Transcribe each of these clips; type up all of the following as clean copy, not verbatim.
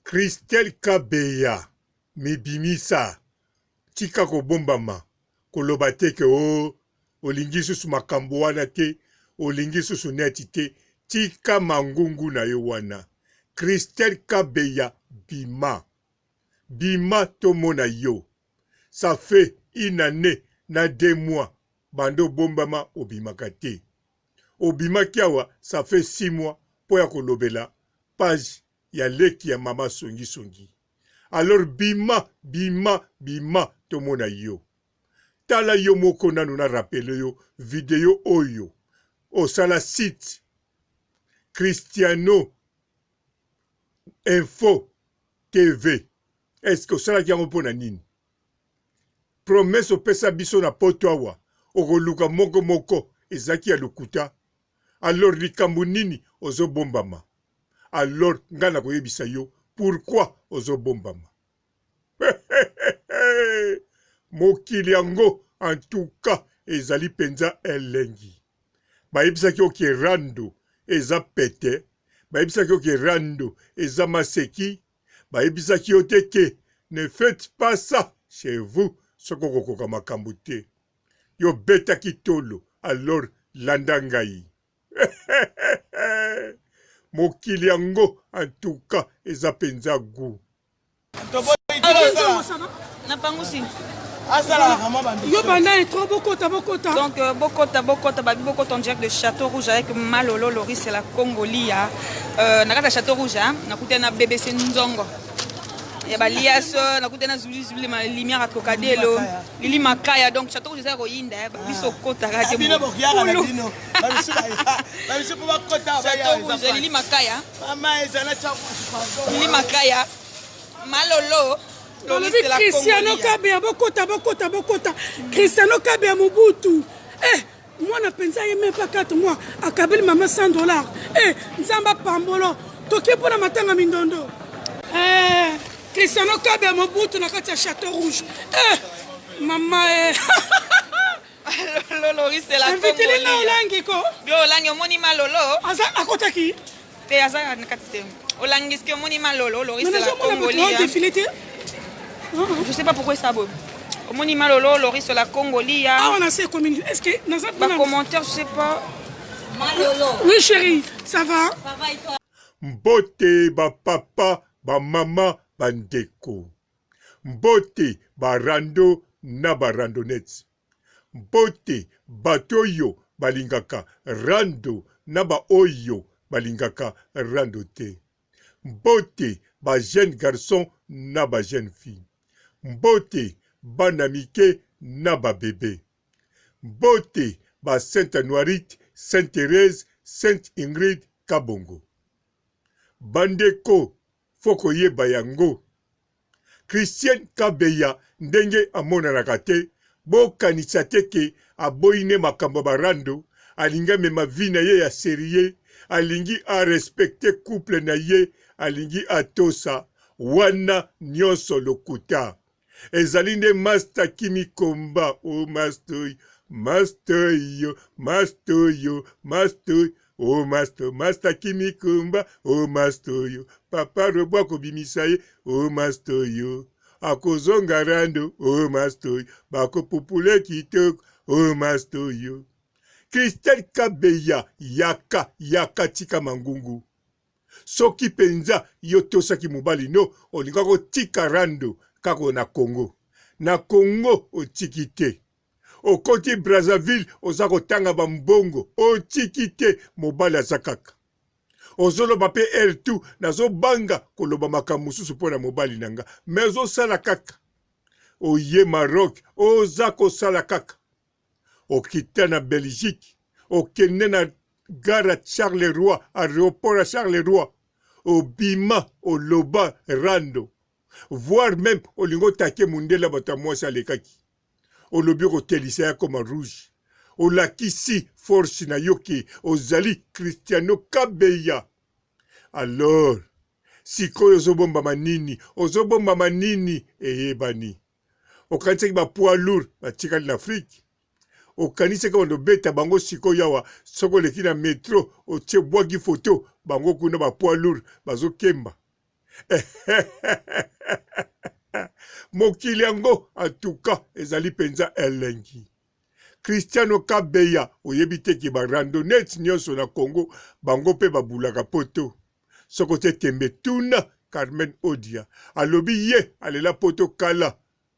Christelle Kabeya mibimisa tika kobombama koloba te ke olingi susu makambo wana te olingi susu neti te tika mangungu na yo wana. Christelle Kabeya bima tomona yo. Ça fait une année na 2 mois bando bombama obimaka te. Obima kiawa ça fait 6 mois po ya kolobela page ya leki ya mama songi. Alors bima tomona yo. Tala yo moko nanu na rappele yo video oyo. Osala site Cristiano Info TV. Est-ce que osala kiango pona nini? Promesse opesa biso na poto awa. Okoluka moko ezaki ya lukuta. Alors likambo nini ozo bombama? Alors ngana koyebisa yo pourquoi ozo bombama? Mokili yango en tout cas ezali penza elengi. Bayebisaki oke rando eza pete. Bayebisaki oke rando eza maseki. Bayebisaki oteke ne faites pas ça chez vous. Soko kokoka makambo te. Yo beta kitolo alors landangai. Mokili yango en tout cas eza penza gu. Donc Bokota en direct de Château Rouge avec Malolo Loris c'est la Congolia. Nakata Château Rouge nakute na BBC Nzongo. Ya baliaso nakute na zuli ma lumière à Trocadéro. Lili Makaya donc Château Rouge c'est Royinda biso kota kate. Bino bokiaka latino. Babiso ko bakota ba ya Lili Makaya. Mama ezana cha Lili Makaya. Malolo Cristiano Kabeya bokota Cristiano Kabeya Mobutu moi na pensa ye même pas 4 mois akabeli mama $100 nzamba pambolo toki pona matanga mindondo Cristiano Kabeya Mobutu na kati ya Château Rouge mama Lolo c'est la Congolia invité na olangi ko yo olangi omoni Malolo aza akotaki te aza na kati te olangi ski omoni Malolo Loris c'est la Congolia je sais pas pourquoi ça beau. Au Monima Lolo, Loris sur la Congolia. Ah, on a ces communes. Est-ce que dans un commentaire, je sais pas. Malolo. Oui, chérie, ça va? Ça va et toi? Mbote, ba papa, ba mama, bandeko. Mbote, ba rando, na ba randonets. Mbote, batoyo, balingaka, rando, na ba oyo, balingaka, rando te. Mbote, ba jeune garçon, na ba jeune fille. Mbote, banamike na ba bébé. Mbote, ba Sainte Noirite, Sainte Thérèse, Sainte Ingrid, Kabongo. Bandeko, foko ye bayango. Christienne Kabeya, ndenge amona nakate, bo kanisa teke, aboine makambo barando, alinga mema vina ye ya serie, alingi a respecte couple na ye, alingi atosa, wana nyonso lokuta. Ezalinde master Kimi Komba, oh master Kimi Komba, oh master yo. Papa Robo kobimisaye, oh master yo. Akozonga rando, oh master yo. Bako popule kitoko, oh master yo. Christelle Kabeya, yaka tika mangungu. Soki penza yotosaki mobali no olinga ko tika rando kako na Congo. Na Congo otiki te. Okoti Brazzaville ozako tanga bambongo otiki te mobali azakaka. Ozolo bape R2 nazo banga koloba makamususu pona mobali nanga. Mezo sala kaka. Oye Maroc ozako sala kaka. Okita na Belgique. Okene na gare Charleroi, aéroport à Charleroi, au Bima, au Loba, Rando, voire même au lingo take mundela batamwa salekaki, au lobi au telisaya comme rouge, au lakisi force na yoki, au zali Cristiano Kabeya. Alors, sikoyo ozobomba manini, eyebani. Au kantseki ba poids lourd, batikali na Afrique. Okanise ka ondo beta bango siko yawa soko leki na metro otie bwagi photo bango kuna ba poids lourd bazo kemba mokili yango atuka ezali penza elengi. Cristiano Kabeya oyebi te ki ba randonnette nyonso na Congo bango pe babulaka poto. Soko te tembe tuna Carmen Odia alobi ye alela poto kala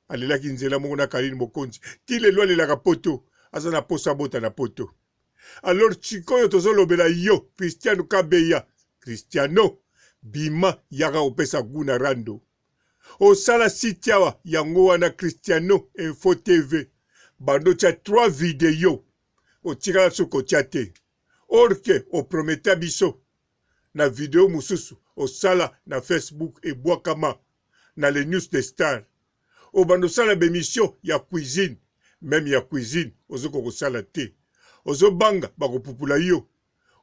alela kinzela moko na Kaline Mokonzi ti lelo alelaka poto aza na posa bota na poto. Alors chikoyo tozolobela yo Cristiano Kabeya Cristiano bima yaka opesa guna rando osala site awa yango wana Cristiano Info TV bando tia 3 video otikala suko tia te orke oprometa biso na video mususu osala na Facebook ebwakama na le news de star obando sala bemission ya cuisine même ya cuisine ozoko kosala te ozobanga bakopupula yo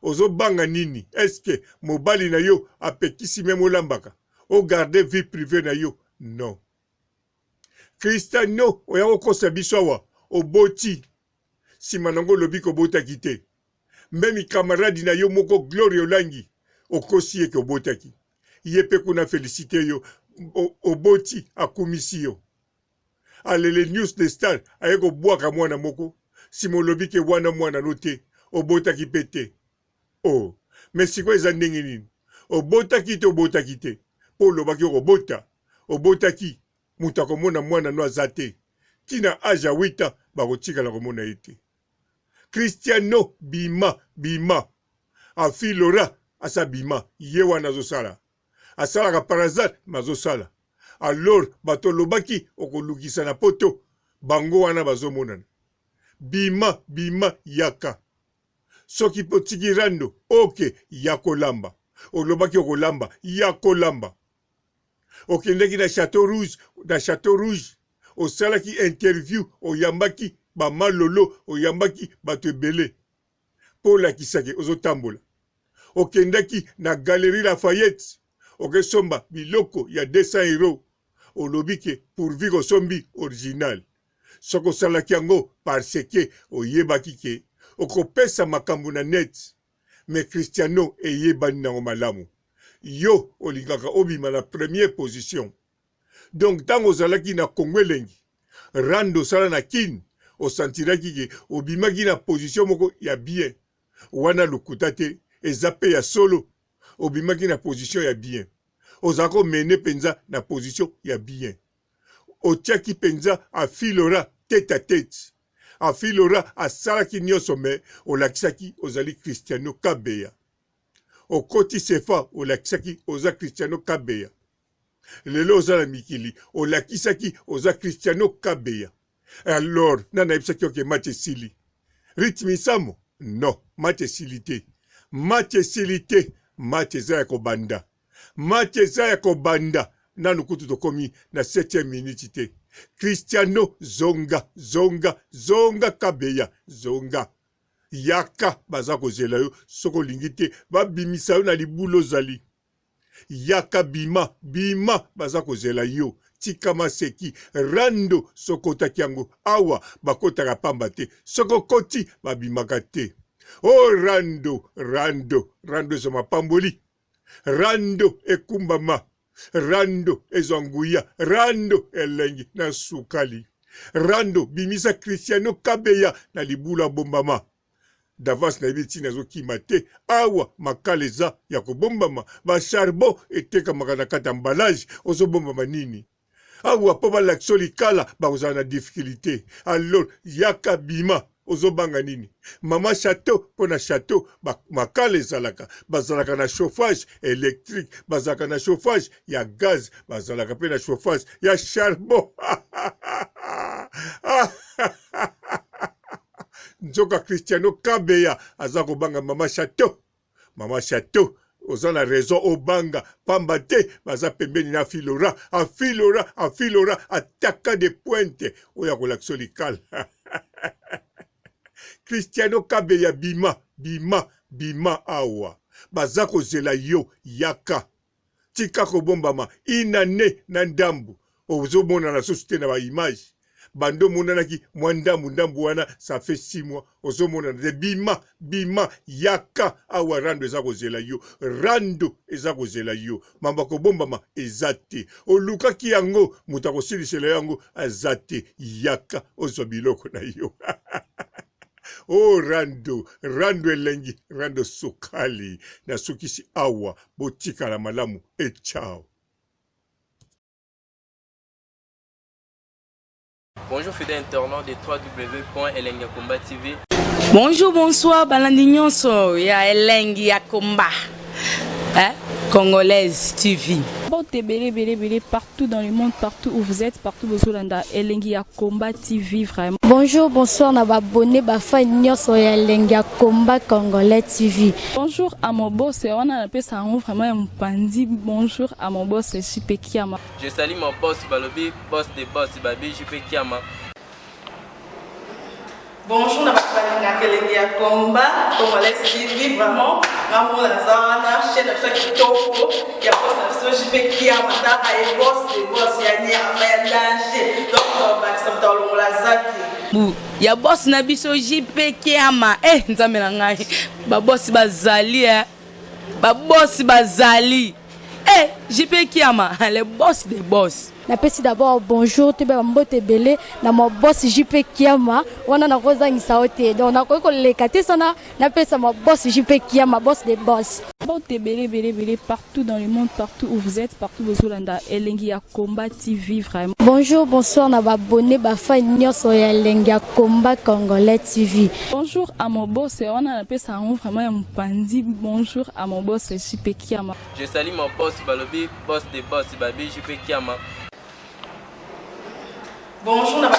ozobanga nini eske mobali na yo apekisi meme olambaka o garder vie privée na yo non. Cristiano oya kokosa biso awa oboti sima nango lobi kobotaki te meme camarade na yo moko Glory Olangi okosi ye kobotaki ye pe kuna félicité yo oboti akumisi yo alele news de star aye kobwaka mwana moko sima olobi ke wana mwana no te obotaki pe te. Oh, mais sikoyo eza ndenge nini obotaki te obotaki te mpo olobaki okobota obotaki moto akomona mwana no aza te tina age ya 8 ans bakotikala komona ye te. Cristiano bima afilora asa bima ye wana azosala asalaka par hasard mazosala alors bato olobaki okolukisa na poto bango wana bazomonana bima yaka soki po tiki rando oke ya kolamba olobaki okolamba ya kolamba okendeki na Château Rouge osalaki interview oyambaki bamalolo oyambaki bato ebele mpo olakisaki ozotambola okendaki na Galerie Lafayette okesomba biloko ya 200 € olobi ke pourvu kosombi original soki osalaki yango parce ke oyebaki ke okopesa makambo na net mais Cristiano eyebani nango malamu yo olingaka obima na première position donc tango ozalaki na Congo elengi rando sala na kini osantiraki ke obimaki na position moko ya bien wana lokuta te eza pe ya solo obimaki na position ya bien ozalaka omene penza na position ya bien otiaki penza afilora tête à tête afilora asalaki nyonso me olakisaki ozali Cristiano Kabeya okoti sefa olakisaki oza Cristiano Kabeya lelo oza na mikili olakisaki oza Cristiano Kabeya alors nana yebisaki oke match esili rythme samo non match esili te match esili te match eza ya kobanda match eza ya kobanda nanu kutu tokomi na 7e minute te Cristiano zonga Kabeya zonga yaka baza kozela yo soko olingi te babimisa yo na libula ozali yaka bima baza kozela yo tika maseki rando soko otaki yango awa bakotaka pamba te soko koti babimaka te oh rando eza mapamboli rando ekumbama rando ezanguya rando elengi na sukali rando bimisa Cristiano Kabeya na libula bombama davance na yebi ntina ezokima te awa makala eza ya kobombama bacharbon etekamaka na kati ya mbalage ozobombama nini awa mpo balakisa likala bakozala na difficulté alors yaka bima ozobanga nini mama chateau mpo na chateau makala ezalaka bazalaka na chauffage électrique bazalaka na chauffage ya gaz bazalaka mpe na chauffage ya charbon nzoka Cristiano Kabeya aza kobanga mama chateau oza na raison obanga pamba te baza pembeni na afilora ataka de pointe oyo akolakisa likala Cristiano Kabeya bima awa baza kozela yo yaka tika kobombama inane na ndambu ozomona na susu te na baimage bando monanaki mwandambu wana ça fait 6 mois ozo monana de bima yaka awa rando eza kozela yo rando eza kozela yo mamba kobombama eza te olukaki yango moto akosilisela yango aza te yaka ozwa biloko na yo oh rando elengi rando sokali na sokisi awa botikala malamu ciao. Bonjour fidèles internautes de www.elengiakomba TV. Bonjour, bonsoir, balandi nyonso ya Elengi ya Komba. Congolaise TV. Bon, belé partout dans le monde, partout où vous êtes, partout où vous êtes, Elengi ya Komba TV vraiment. Bonjour, bonsoir, na abonné bafa nyonso ya Elengi ya Komba Congolais TV. Bonjour à mon boss, on a appelé ça vraiment un pandi. Bonjour à mon boss, JP Kiama. Je salue mon boss Balobi, boss des boss Babi, JP Kiama. Bonjour, na Elengi ya Komba Congolais TV vraiment. Maman la zana, chaîne de chaque topo, il y a pas de JP Kiama, ta et boss des boss, il y a ni un danger. Donc on va s'entendre la zaki. Ya boss na biso JP Kiama nzambe na ngai ba boss bazali ba boss bazali JP Kiama le boss des boss. Napesi d'abord bonjour te ba mbote belé na mo boss JP Kiama wana na kozangisa ote donc na ko lekate sana napesa mo boss JP Kiama boss des boss. Bon, belé partout dans le monde, partout où vous êtes, partout où vous êtes, Elengi ya Komba TV vraiment. Bonjour, bonsoir, na abonné bafa nyonso ya Elengi ya Komba Congolais TV. Bonjour à mon boss, on a appelé ça vraiment un pandi. Bonjour à mon boss, JP Kiama. Je salue mon boss Balobi, boss des boss Babi, JP Kiama. Bonjour, na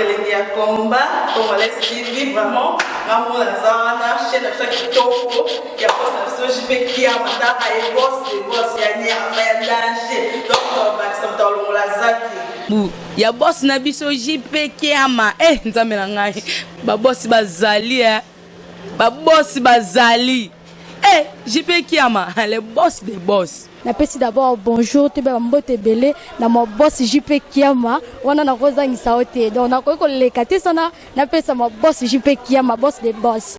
Elengi ya Komba Congolais TV vraiment. Maman la zana, chaîne de chaque topo, il y a pas de JP Kiama, ta et boss des boss, il y a ni un danger. Donc on va s'entendre la zaki. Ya boss na biso JP Kiama nzambe na ngai ba boss bazali ba boss bazali JP Kiama le boss des boss. Napesi d'abord bonjour te ba mbote belé na mo boss JP Kiama wana na kozangisa ote donc na ko lekate sana napesa mo boss JP Kiama boss des boss.